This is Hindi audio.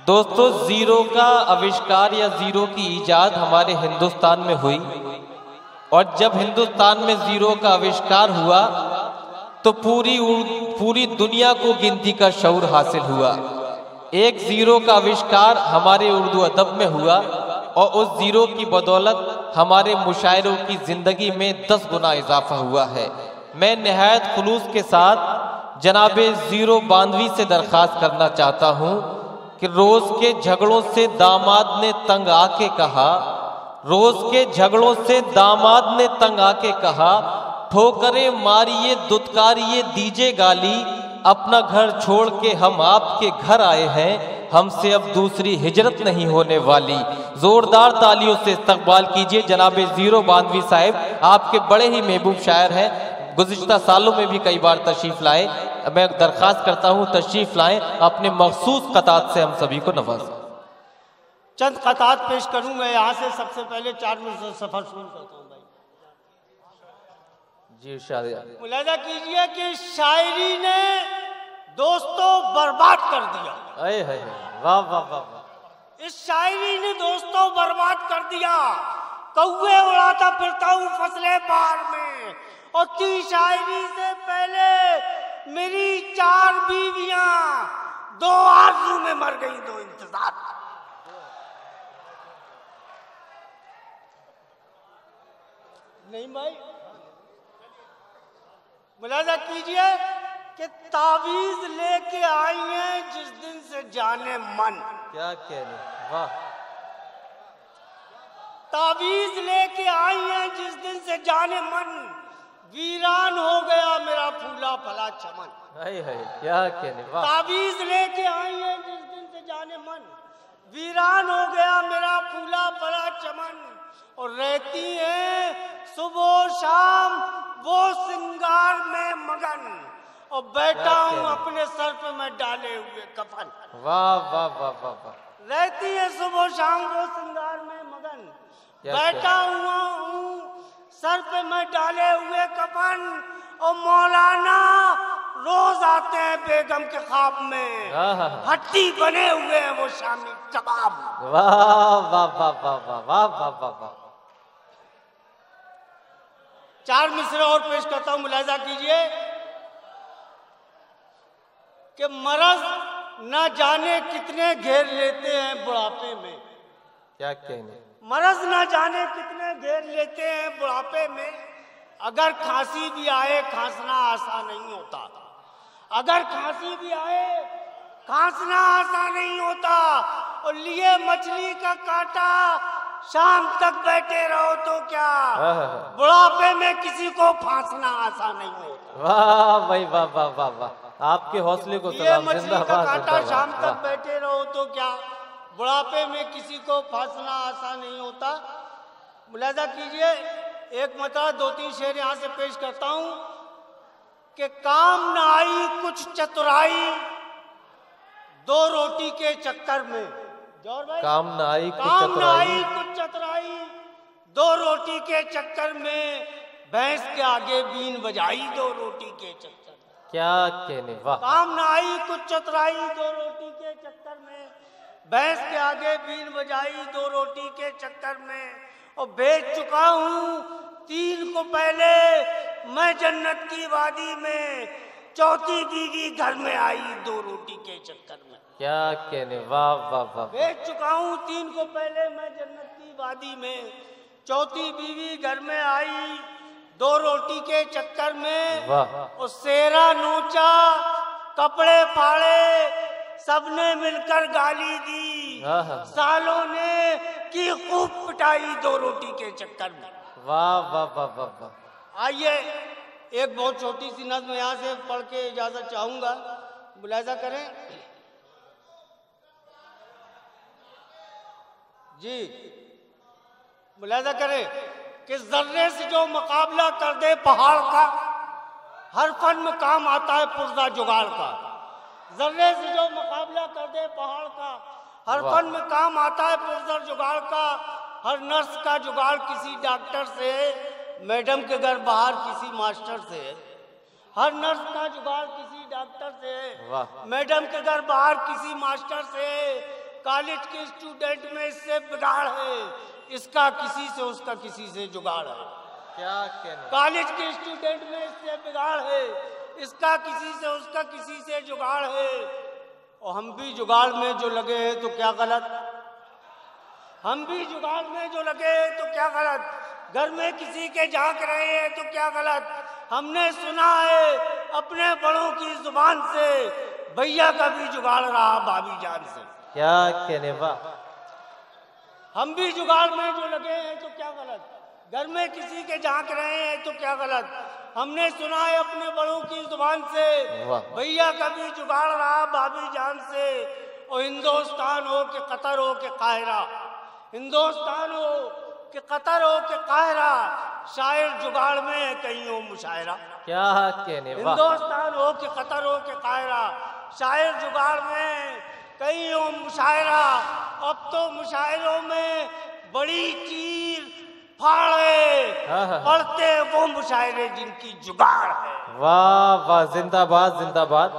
दोस्तों, जीरो का आविष्कार या जीरो की इजाद हमारे हिंदुस्तान में हुई, और जब हिंदुस्तान में जीरो का आविष्कार हुआ तो पूरी दुनिया को गिनती का शऊर हासिल हुआ। एक जीरो का आविष्कार हमारे उर्दू अदब में हुआ और उस जीरो की बदौलत हमारे मुशायरों की जिंदगी में 10 गुना इजाफा हुआ है। मैं निहायत खुलूस के साथ जनाबे जीरो बांधवी से दरख्वास्त करना चाहता हूं कि रोज के झगड़ों से दामाद ने तंग आके कहा, रोज के झगड़ों से दामाद ने तंग आके कहा, ठोकरे मारिए दुत्कारिए दीजे गाली, अपना घर छोड़ के हम आपके घर आए हैं, हमसे अब दूसरी हिजरत नहीं होने वाली। जोरदार तालियों से इस्तकबाल कीजिए जनाबे जीरो बांधवी साहब, आपके बड़े ही महबूब शायर हैं, गुज़िश्ता सालों में भी कई बार तशरीफ लाए। मैं दरख्वास्त करता हूं तशरीफ लाएं, अपने मखसूस कतात से हम सभी को नवाजें। चंद कतात पेश करूंगा यहाँ से। सबसे पहले 4 मिनट से सफर शुरू करता हूँ भाई जी। शायद मुलाहिजा कीजिए कि शायरी ने दोस्तों बर्बाद कर दिया। अरे है वाह वाह वाह वाह। इस शायरी ने दोस्तों बर्बाद कर दिया। कौवे उड़ाता फिरता हूँ फसले बार में, और थी शायरी से पहले मेरी 4 बीवियां, 2 आरज़ू में मर गई, 2 इंतजार। नहीं भाई, मुलाहिजा कीजिए कि तावीज लेके आई हैं जिस दिन से जाने मन। क्या कहने, वाह। तावीज लेके आई हैं जिस दिन से जाने मन, वीरान हो गया मेरा फूला फला चमन। है क्या कहने, वाह। तावीज लेके आई हैं जिस दिन से जाने मन, वीरान हो गया मेरा फूला फला चमन, और रहती हैं सुबह शाम वो सिंगार में मगन, और बैठा हूँ अपने सर पे मैं डाले हुए कफन। वाह वाह वाह वाह वाह। रहती है सुबह शाम वो सिंगार में मगन, बैठा हुआ हूँ सर पे मैं डाले हुए कफन, और मौलाना रोज आते हैं बेगम के ख्वाब में, हड्डी बने हुए हैं वो शामी कबाब। वाह वाह वाह वाह वाह वाह वाह वाह। 4 मिसरे और पेश करता हूं, मुलाहिजा कीजिए कि मरज न जाने कितने घेर लेते हैं बुढ़ापे में। क्या कहने, मरज न जाने कितने घेर लेते हैं बुढ़ापे में, अगर खांसी भी आए खांसना आसान नहीं होता, अगर खांसी भी आए खांसना आसान नहीं होता, और लिए मछली का कांटा शाम तक बैठे रहो तो क्या, बुढ़ापे में किसी को फांसना आसान नहीं होता। वाह भाई वाह वाह वाह वाह, आपके हौसले को सलाम। मछली का कांटा शाम तक बैठे रहो तो क्या, बुढ़ापे में किसी को फांसना आसान नहीं होता। मुलाहिजा कीजिए, एक मतलब 2-3 शेर यहाँ से पेश करता हूँ कि काम न आई कुछ चतुराई 2 रोटी के चक्कर में। काम न आई कुछ चतुराई 2 रोटी के चक्कर में, भैंस के आगे बीन बजाई 2 रोटी के चक्कर में। क्या कहने, वाह। काम न आई कुछ चतुराई 2 रोटी के चक्कर में, भैंस के आगे बीन बजाई 2 रोटी के चक्कर में, और बेच चुका हूँ 3 को पहले मैं जन्नत की वादी में, 4थी बीवी घर में आई 2 रोटी के चक्कर में। क्या कहने, वाह वाह वाह। बेच चुका हूँ 3 को पहले मैं जन्नत की वादी में, 4थी बीवी घर में आई 2 रोटी के चक्कर में, और सेरा नोचा कपड़े फाड़े सबने मिलकर गाली दी, सालों ने की खूब पिटाई 2 रोटी के चक्कर में। वाह वाह वाह वाह वाह। आइए एक बहुत छोटी सी नज़्म यहाँ से पढ़ के इजाजत चाहूंगा, मुलाहिजा करें जी। मुलाहिजा करें कि जर्रे से जो मुकाबला कर दे पहाड़ का, हर फन में काम आता है पुर्जा जुगाड़ का। जर्रे से जो मुकाबला कर दे पहाड़ का, हर फन में काम आता है पुर्जा जुगाड़ का। हर नर्स का जुगाड़ किसी डॉक्टर से, मैडम के घर बाहर किसी मास्टर से। हर नर्स का जुगाड़ किसी डॉक्टर से, मैडम के घर बाहर किसी मास्टर से। कॉलेज के स्टूडेंट में इससे बिगाड़ है, इसका किसी से उसका किसी से जुगाड़ है। क्या कहने, कॉलेज के स्टूडेंट में इससे बिगाड़ है, इसका किसी से उसका किसी से जुगाड़ है। और हम भी जुगाड़ में जो लगे हैं तो क्या गलत, हम भी जुगाड़ में जो लगे हैं तो क्या गलत, घर में किसी के झांक रहे हैं तो क्या गलत। हमने सुना है अपने बड़ों की जुबान से, भैया का भी जुगाड़ रहा भाभी जान से। क्या कहने, वाह। हम भी जुगाड़ में जो लगे हैं तो क्या गलत, घर में किसी के झांक रहे हैं तो क्या गलत। हमने सुना है अपने बड़ों की जुबान से, भैया का भी जुगाड़ रहा भाभी जान से। और हिंदुस्तान हो कि कतर हो कि काहिरा, हिंदुस्तान हो कि कतर हो कि काहिरा, शायर जुगाड़ में कहीं हो मुशायरा। क्या कहने, वाह। हिंदुस्तान हो कि कतर हो कि काहिरा, शायर जुगाड़ में कहीं हो मुशायरा। अब तो मुशायरों में बड़ी चीर फाड़े पढ़ते वो मुशायरे जिनकी जुगाड़ है। वाह वाह, जिंदाबाद जिंदाबाद।